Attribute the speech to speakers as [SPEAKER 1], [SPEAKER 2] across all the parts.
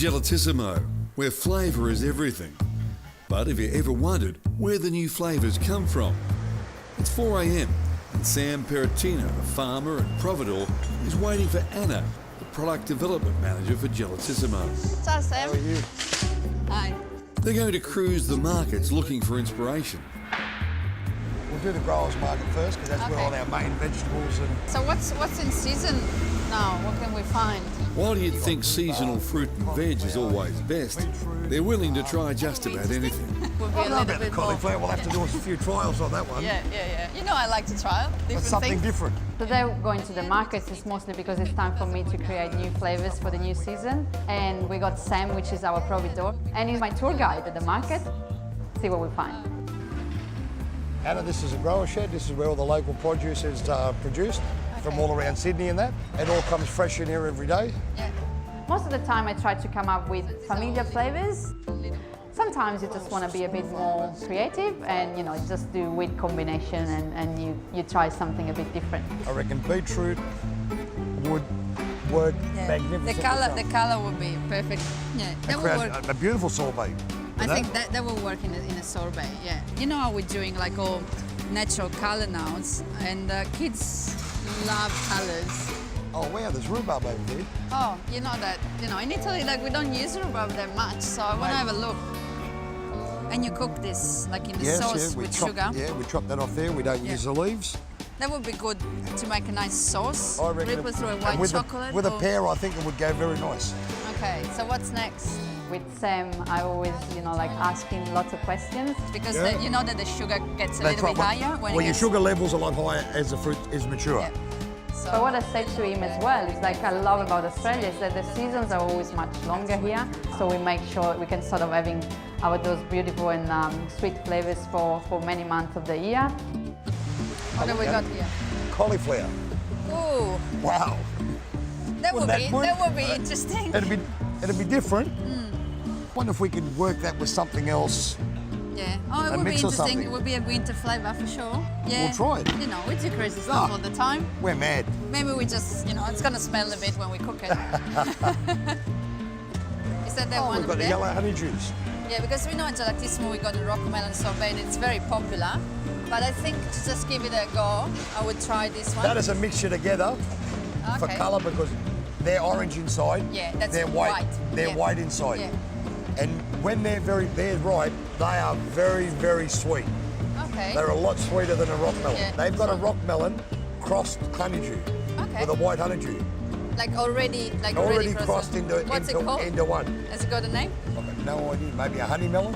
[SPEAKER 1] Gelatissimo, where flavour is everything. But have you ever wondered where the new flavours come from? It's 4 a.m. and Sam Perettino, a farmer at Providore, is waiting for Anna, the product development manager for Gelatissimo.
[SPEAKER 2] Ciao, Sam.
[SPEAKER 3] How are you?
[SPEAKER 2] Hi.
[SPEAKER 1] They're going to cruise the markets looking for inspiration.
[SPEAKER 3] We'll do the growers market first because that's where all our main vegetables and...
[SPEAKER 2] So what's in season now? What can we find?
[SPEAKER 1] While you'd think seasonal fruit and veg is always best, they're willing to try just about anything.
[SPEAKER 2] We'll be a little
[SPEAKER 3] about the
[SPEAKER 2] bit more.
[SPEAKER 3] cauliflower, we'll have to do a few trials on that one.
[SPEAKER 2] Yeah. You know I like to trial different
[SPEAKER 3] Something
[SPEAKER 2] things.
[SPEAKER 3] different.
[SPEAKER 4] Today going to the markets is mostly because it's time for me to create new flavors for the new season. And we got Sam, which is our providor, and he's my tour guide at the market. See what we find.
[SPEAKER 3] Anna, this is a grower shed. This is where all the local produce is produced from all around Sydney and that. It all comes fresh in here every day.
[SPEAKER 2] Yeah.
[SPEAKER 4] Most of the time I try to come up with familiar flavors. Sometimes you just want to be a bit more creative and, you know, just do weed combination and you try something a bit different.
[SPEAKER 3] I reckon beetroot would work magnificently.
[SPEAKER 2] The colour would be perfect. Yeah, that would work.
[SPEAKER 3] A beautiful sorbet.
[SPEAKER 2] I think that will work in a sorbet. Yeah. You know how we're doing like all natural colour now, and kids love colours.
[SPEAKER 3] Oh wow, there's rhubarb over there.
[SPEAKER 2] Oh, you know that, in Italy, like, we don't use rhubarb that much, so I want to have a look. And you cook this, like in the sauce with sugar?
[SPEAKER 3] Yeah, we chop that off there. We don't use the leaves.
[SPEAKER 2] That would be good to make a nice sauce.
[SPEAKER 3] I reckon
[SPEAKER 2] Ripple through a white chocolate.
[SPEAKER 3] With a pear, I think it would go very nice.
[SPEAKER 2] Okay, so what's next?
[SPEAKER 4] With Sam, I always, like asking lots of questions.
[SPEAKER 2] Because you know that the sugar gets a little bit higher when
[SPEAKER 3] your sugar level's a lot higher as the fruit is mature.
[SPEAKER 2] Yeah. So
[SPEAKER 4] But what I say to him as well is like I love about Australia is that the seasons are always much longer here. So we make sure we can sort of having those beautiful and sweet flavors for many months of the year.
[SPEAKER 2] what have we got here?
[SPEAKER 3] Cauliflower.
[SPEAKER 2] Ooh,
[SPEAKER 3] Wow.
[SPEAKER 2] that would
[SPEAKER 3] Wouldn't
[SPEAKER 2] be interesting.
[SPEAKER 3] It'd be different. Wonder if we could work that with something else.
[SPEAKER 2] Yeah. Oh, it would be
[SPEAKER 3] mix or
[SPEAKER 2] interesting.
[SPEAKER 3] something.
[SPEAKER 2] It would be a winter flavour for sure. Yeah.
[SPEAKER 3] We'll try it.
[SPEAKER 2] You know, we do crazy stuff all the time.
[SPEAKER 3] We're mad.
[SPEAKER 2] Maybe we just, it's going to smell a bit when we cook it. Is that one
[SPEAKER 3] We've got the
[SPEAKER 2] there?
[SPEAKER 3] yellow honey juice.
[SPEAKER 2] Yeah, because we know in Gelatissimo we got the rock melon sorbet and it's very popular. But I think to just give it a go, I would try this one.
[SPEAKER 3] That is a mixture together for
[SPEAKER 2] Okay.
[SPEAKER 3] colour because they're orange inside.
[SPEAKER 2] Yeah, that's
[SPEAKER 3] they're white. They're
[SPEAKER 2] Yeah.
[SPEAKER 3] white inside.
[SPEAKER 2] Yeah.
[SPEAKER 3] And when they're ripe, they are very, very sweet.
[SPEAKER 2] Okay.
[SPEAKER 3] They're a lot sweeter than a rock melon.
[SPEAKER 2] Yeah.
[SPEAKER 3] They've got a rock melon crossed honeydew
[SPEAKER 2] Okay.
[SPEAKER 3] with a white honeydew.
[SPEAKER 2] Like already
[SPEAKER 3] crossed into
[SPEAKER 2] What's it called?
[SPEAKER 3] one.
[SPEAKER 2] Has it got a name?
[SPEAKER 3] I've got no idea. Maybe a honey melon?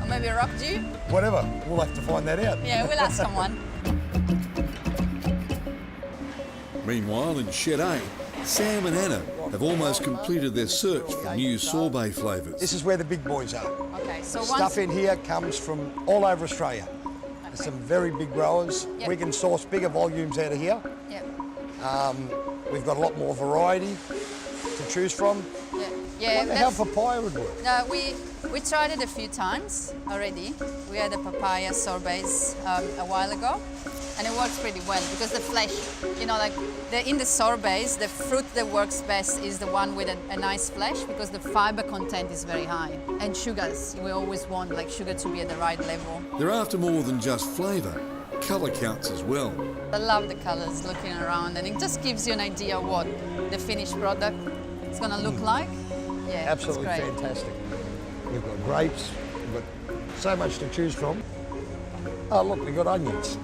[SPEAKER 2] Or maybe a rock dew?
[SPEAKER 3] Whatever. We'll have to find that out.
[SPEAKER 2] Yeah, we'll ask someone.
[SPEAKER 1] Meanwhile, in Shed A, Sam and Anna have almost completed their search for new sorbet flavours.
[SPEAKER 3] This is where the big boys are.
[SPEAKER 2] Okay, so
[SPEAKER 3] Stuff in here comes from all over Australia. There's some very big growers.
[SPEAKER 2] Yep.
[SPEAKER 3] We can source bigger volumes out of here.
[SPEAKER 2] Yeah.
[SPEAKER 3] We've got a lot more variety to choose from.
[SPEAKER 2] Yeah.
[SPEAKER 3] I
[SPEAKER 2] Yeah.
[SPEAKER 3] wonder how papaya would work.
[SPEAKER 2] No, we tried it a few times already. We had the papaya sorbets a while ago, and it works pretty well because the flesh, in the sorbets, the fruit that works best is the one with a nice flesh because the fiber content is very high. And sugars, we always want sugar to be at the right level.
[SPEAKER 1] They're after more than just flavour. Colour counts as well.
[SPEAKER 2] I love the colors looking around, and it just gives you an idea of what the finished product is going to look like. Yeah,
[SPEAKER 3] Absolutely
[SPEAKER 2] it's great.
[SPEAKER 3] fantastic. We've got grapes. We've got so much to choose from. Oh, look, we've got onions.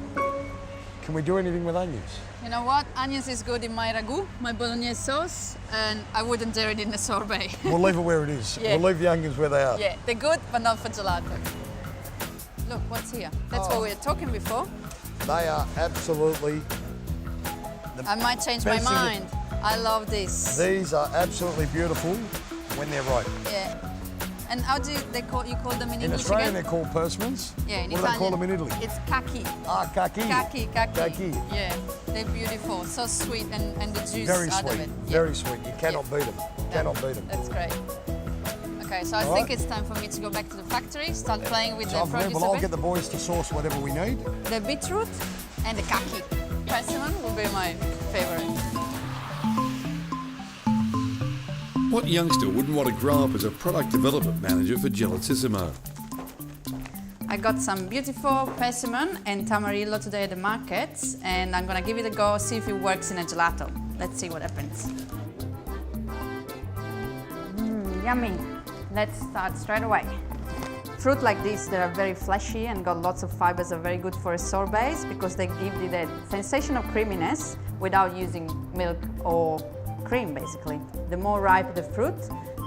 [SPEAKER 3] Can we do anything with onions?
[SPEAKER 2] You know what? Onions is good in my ragu, my bolognese sauce, and I wouldn't dare it in the sorbet.
[SPEAKER 3] We'll leave it where it is.
[SPEAKER 2] Yeah.
[SPEAKER 3] We'll leave the onions where they are.
[SPEAKER 2] Yeah, they're good, but not for gelato. Look, what's here? That's what we were talking before.
[SPEAKER 3] They are absolutely...
[SPEAKER 2] I might change my
[SPEAKER 3] best thing
[SPEAKER 2] mind. I love this.
[SPEAKER 3] These are absolutely beautiful when they're ripe.
[SPEAKER 2] Yeah. And how do you call them in
[SPEAKER 3] In
[SPEAKER 2] English
[SPEAKER 3] Australia,
[SPEAKER 2] again?
[SPEAKER 3] they're called persimmons.
[SPEAKER 2] Yeah, in
[SPEAKER 3] What do they call them in Italy?
[SPEAKER 2] It's kaki.
[SPEAKER 3] Ah, kaki.
[SPEAKER 2] Kaki.
[SPEAKER 3] Kaki.
[SPEAKER 2] Yeah, they're beautiful. So sweet, and the juice
[SPEAKER 3] Very
[SPEAKER 2] out
[SPEAKER 3] sweet.
[SPEAKER 2] of it.
[SPEAKER 3] Very sweet. You cannot beat them. Cannot beat them.
[SPEAKER 2] That's great. Okay, so I
[SPEAKER 3] All
[SPEAKER 2] think
[SPEAKER 3] right.
[SPEAKER 2] it's time for me to go back to the factory, start playing with
[SPEAKER 3] So
[SPEAKER 2] the produce
[SPEAKER 3] well,
[SPEAKER 2] a
[SPEAKER 3] I'll
[SPEAKER 2] bit.
[SPEAKER 3] get the boys to source whatever we need.
[SPEAKER 2] The beetroot and the kaki. Persimmon will be my favorite.
[SPEAKER 1] What youngster wouldn't want to grow up as a product development manager for Gelatissimo?
[SPEAKER 2] I got some beautiful persimmon and tamarillo today at the market, and I'm gonna give it a go, see if it works in a gelato. Let's see what happens. Yummy. Let's start straight away. Fruit like this that are very fleshy and got lots of fibers are very good for sorbets because they give you that sensation of creaminess without using milk or cream, basically. The more ripe the fruit,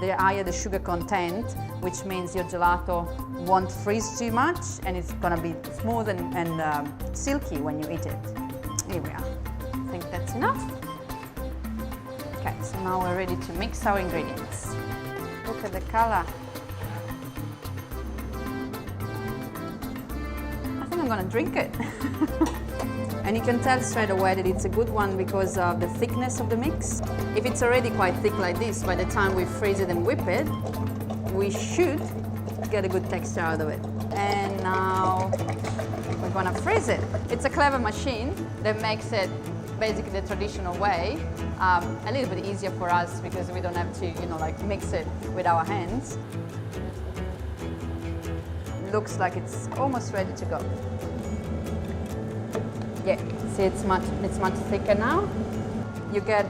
[SPEAKER 2] the higher the sugar content, which means your gelato won't freeze too much and it's gonna be smooth and silky when you eat it. Here we are. I think that's enough. Okay, so now we're ready to mix our ingredients. Look at the color. I think I'm gonna drink it. And you can tell straight away that it's a good one because of the thickness of the mix. If it's already quite thick like this, by the time we freeze it and whip it, we should get a good texture out of it. And now we're gonna freeze it. It's a clever machine that makes it basically the traditional way, a little bit easier for us because we don't have to, like mix it with our hands. Looks like it's almost ready to go. Yeah, see it's much thicker now. You get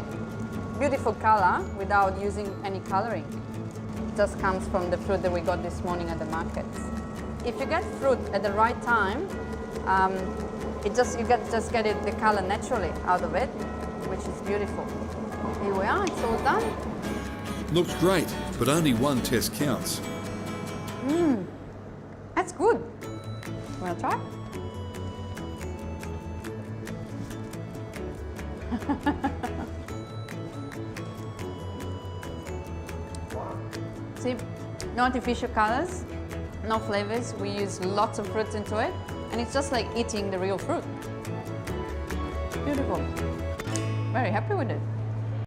[SPEAKER 2] beautiful color without using any coloring. It just comes from the fruit that we got this morning at the markets. If you get fruit at the right time, you just get the color naturally out of it, which is beautiful. Here we are, it's all done.
[SPEAKER 1] Looks great, but only one test counts.
[SPEAKER 2] That's good. Wanna try? See, no artificial colors, no flavors. We use lots of fruits into it, and it's just like eating the real fruit. Beautiful. Very happy with it.